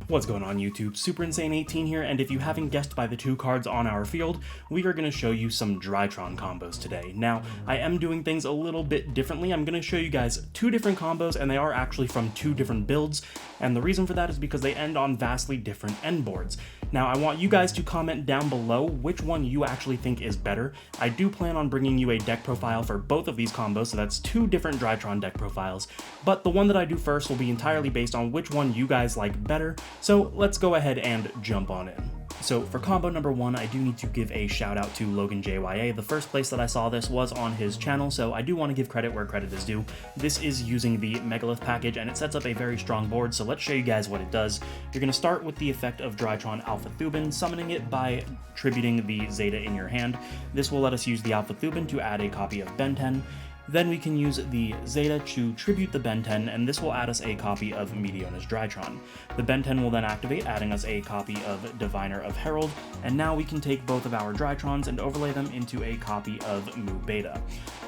What's going on YouTube? Super Insane 18 here, and if you haven't guessed by the two cards on our field, we are going to show you some Drytron combos today. Now, I am doing things a little bit differently. I'm going to show you guys two different combos, and they are actually from two different builds, and the reason for that is because they end on vastly different end boards. Now, I want you guys to comment down below which one you actually think is better. I do plan on bringing you a deck profile for both of these combos, so that's two different Drytron deck profiles, but the one that I do first will be entirely based on which one you guys like better, so let's go ahead and jump on in. So for combo number one, I do need to give a shout out to Logan JYA. The first place that I saw this was on his channel, so I do want to give credit where credit is due. This is using the Megalith package, and it sets up a very strong board, so let's show you guys what it does. You're going to start with the effect of Drytron Alpha Thubin, summoning it by tributing the Zeta in your hand. This will let us use the Alpha Thubin to add a copy of Ben 10. Then we can use the Zeta to tribute the Ben 10, and this will add us a copy of Meteona's Drytron. The Ben 10 will then activate, adding us a copy of Diviner of Herald, and now we can take both of our Drytrons and overlay them into a copy of Mu Beta.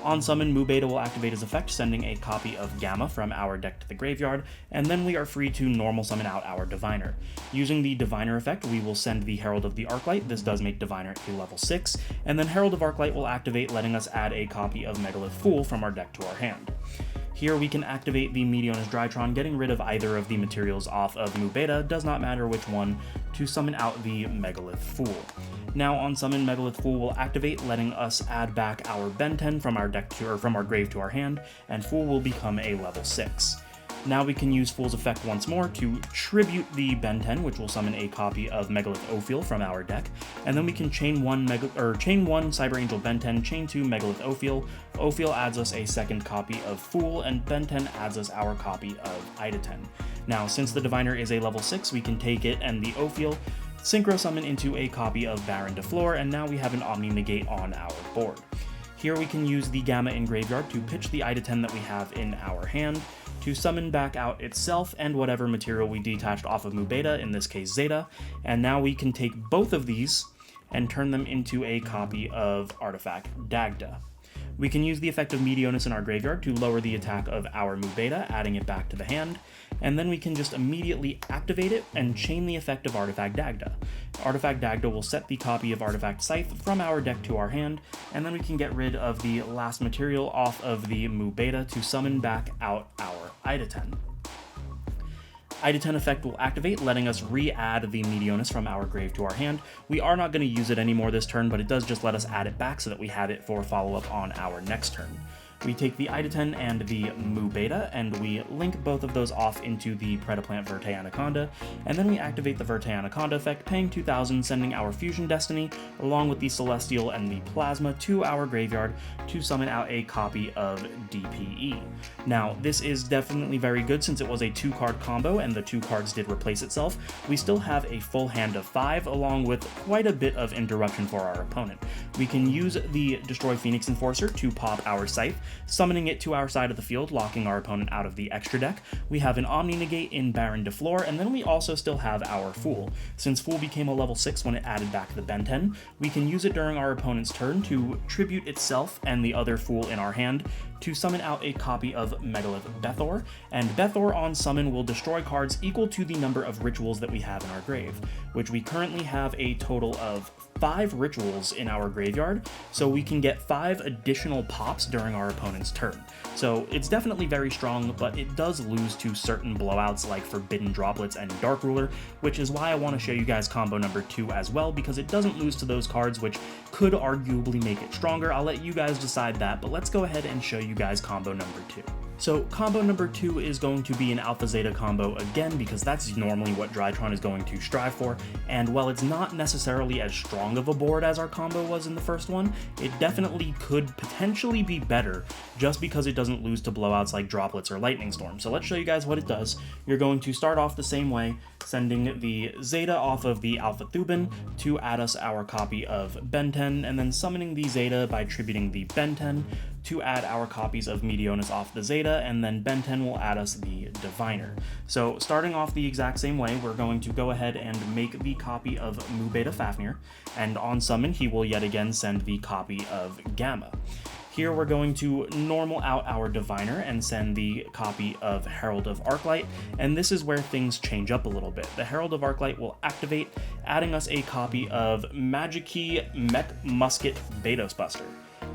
On summon, Mu Beta will activate his effect, sending a copy of Gamma from our deck to the graveyard, and then we are free to normal summon out our Diviner. Using the Diviner effect, we will send the Herald of the Arclight. This does make Diviner a level 6, and then Herald of Arclight will activate, letting us add a copy of Megalith Fool from our deck to our hand. Here we can activate the Meteona's Drytron, getting rid of either of the materials off of Mu Beta, does not matter which one, to summon out the Megalith Fool. Now on summon, Megalith Fool will activate, letting us add back our Ben 10 from our deck to, or from our grave to our hand, and Fool will become a level 6. Now we can use Fool's effect once more to tribute the Ben 10, which will summon a copy of Megalith Ophiel from our deck, and then we can chain one Cyber Angel Ben 10, chain two Megalith Ophiel. Ophiel adds us a second copy of Fool, and Ben 10 adds us our copy of Iditen. Now, since the Diviner is a level 6, we can take it and the Ophiel, synchro summon into a copy of Baron de Fleur, and now we have an Omni Negate on our board. Here we can use the Gamma in graveyard to pitch the Iditen that we have in our hand, to summon back out itself and whatever material we detached off of Mu Beta, in this case Zeta, and now we can take both of these and turn them into a copy of Artifact Dagda. We can use the effect of Meteonis in our graveyard to lower the attack of our Mu Beta, adding it back to the hand, and then we can just immediately activate it and chain the effect of Artifact Dagda. Artifact Dagda will set the copy of Artifact Scythe from our deck to our hand, and then we can get rid of the last material off of the Mu Beta to summon back out our Iditen. Iditen effect will activate, letting us re-add the Meteonis from our grave to our hand. We are not going to use it anymore this turn, but it does just let us add it back so that we have it for follow-up on our next turn. We take the Iditen and the Mu Beta, and we link both of those off into the Predaplant Verte Anaconda, and then we activate the Verte Anaconda effect, paying 2,000, sending our Fusion Destiny, along with the Celestial and the Plasma, to our graveyard to summon out a copy of DPE. Now, this is definitely very good since it was a 2-card combo, and the 2 cards did replace itself. We still have a full hand of 5, along with quite a bit of interruption for our opponent. We can use the Destroy Phoenix Enforcer to pop our Scythe, summoning it to our side of the field, locking our opponent out of the extra deck. We have an Omni Negate in Baron de Fleur, and then we also still have our Fool. Since Fool became a level 6 when it added back the Ben 10, we can use it during our opponent's turn to tribute itself and the other Fool in our hand to summon out a copy of Megalith Bethor, and Bethor on summon will destroy cards equal to the number of rituals that we have in our grave, which we currently have a total of 5 rituals in our graveyard, so we can get 5 additional pops during our opponent's turn. So it's definitely very strong, but it does lose to certain blowouts like Forbidden Droplets and Dark Ruler, which is why I want to show you guys combo number 2 as well, because it doesn't lose to those cards, which could arguably make it stronger. I'll let you guys decide that, but let's go ahead and show you guys combo number 2. So combo number 2 is going to be an Alpha Zeta combo again, because that's normally what Drytron is going to strive for, and while it's not necessarily as strong of a board as our combo was in the first one, it definitely could potentially be better just because it doesn't lose to blowouts like Droplets or Lightning Storm. So let's show you guys what it does. You're going to start off the same way, sending the Zeta off of the Alpha Thubin to add us our copy of Ben 10, and then summoning the Zeta by tributing the Ben 10 to add our copies of Meteonis off the Zeta, and then Ben 10 will add us the Diviner. So starting off the exact same way, we're going to go ahead and make the copy of Mu Beta Fafnir, and on summon he will yet again send the copy of Gamma. Here we're going to normal out our Diviner and send the copy of Herald of Arclight, and this is where things change up a little bit. The Herald of Arclight will activate, adding us a copy of Magic-Key Mech Musket Betos Buster.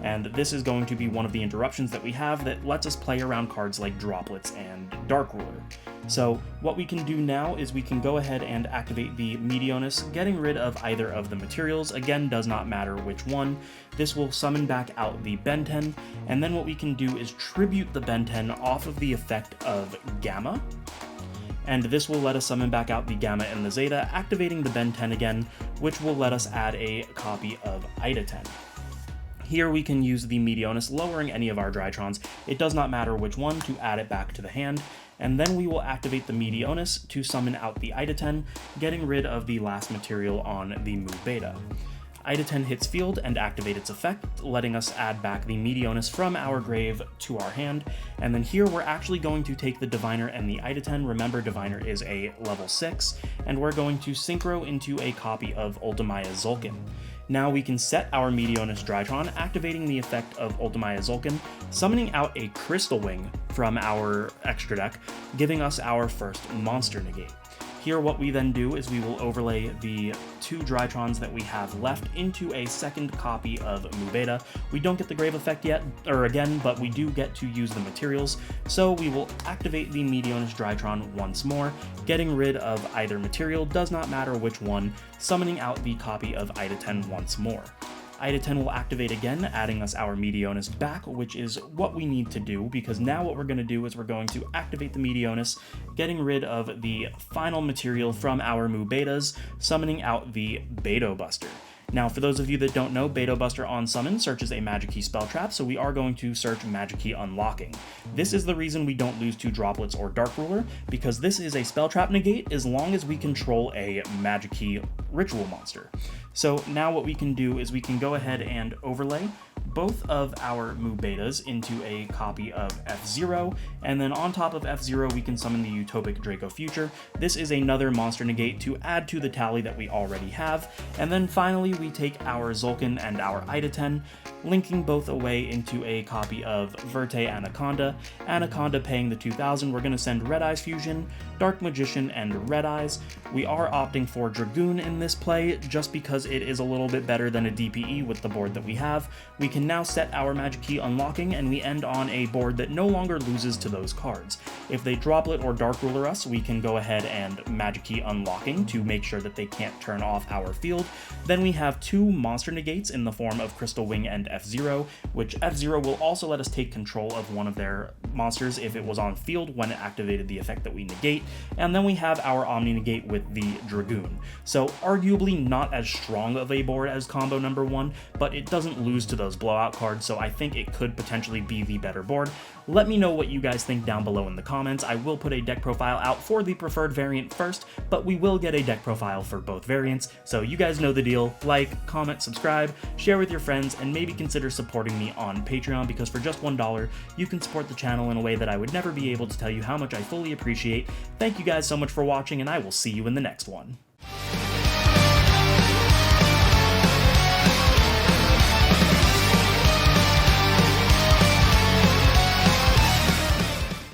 And this is going to be one of the interruptions that we have that lets us play around cards like Droplets and Dark Ruler. So what we can do now is we can go ahead and activate the Meteonis, getting rid of either of the materials. Again, does not matter which one. This will summon back out the Ben 10, and then what we can do is tribute the Ben 10 off of the effect of Gamma. And this will let us summon back out the Gamma and the Zeta, activating the Ben 10 again, which will let us add a copy of Ida 10. Here we can use the Meteonis, lowering any of our Drytrons, it does not matter which one, to add it back to the hand, and then we will activate the Meteonis to summon out the Ida 10, getting rid of the last material on the Mu Beta. Ida 10 hits field and activate its effect, letting us add back the Meteonis from our grave to our hand, and then here we're actually going to take the Diviner and the Ida 10. Remember, Diviner is a level 6, and we're going to synchro into a copy of Ultimaya Zulkin. Now we can set our Meteonis Drytron, activating the effect of Ultimaya Zulkin, summoning out a Crystal Wing from our extra deck, giving us our first monster negate. Here what we then do is we will overlay the 2 Drytrons that we have left into a second copy of Mu Beta. We don't get the Grave effect yet, or again, but we do get to use the materials, so we will activate the Meteonis Drytron once more, getting rid of either material, does not matter which one, summoning out the copy of Ida 10 once more. Ida 10 will activate again, adding us our Meteonis back, which is what we need to do, because now what we're going to do is we're going to activate the Meteonis, getting rid of the final material from our Mu Betas, summoning out the Beto Buster. Now, for those of you that don't know, Beto Buster on summon searches a Magic Key spell trap, so we are going to search Magic Key Unlocking. This is the reason we don't lose to Droplets or Dark Ruler, because this is a spell trap negate as long as we control a Magic Key ritual monster. So now what we can do is we can go ahead and overlay both of our Mu Betas into a copy of F-Zero, and then on top of F-Zero we can summon the Utopic Draco Future. This is another monster negate to add to the tally that we already have, and then finally we take our Zulkin and our Ida 10, linking both away into a copy of Verte Anaconda. Anaconda paying the 2,000, we're going to send Red Eyes Fusion, Dark Magician, and Red Eyes. We are opting for Dragoon in this play, just because it is a little bit better than a DPE with the board that we have. We can now set our Magic Key Unlocking, and we end on a board that no longer loses to those cards. If they Droplet or Dark Ruler us, we can go ahead and Magic Key Unlocking to make sure that they can't turn off our field. Then we have 2 monster negates in the form of Crystal Wing and F-Zero, which F-Zero will also let us take control of one of their monsters if it was on field when it activated the effect that we negate, and then we have our Omni Negate with the Dragoon. So arguably not as strong of a board as combo number 1, but it doesn't lose to those blowout cards, so I think it could potentially be the better board. Let me know what you guys think down below in the comments. I will put a deck profile out for the preferred variant first, but we will get a deck profile for both variants, so you guys know the deal. Like, comment, subscribe, share with your friends, and maybe consider supporting me on Patreon, because for just $1, you can support the channel in a way that I would never be able to tell you how much I fully appreciate. Thank you guys so much for watching, and I will see you in the next one.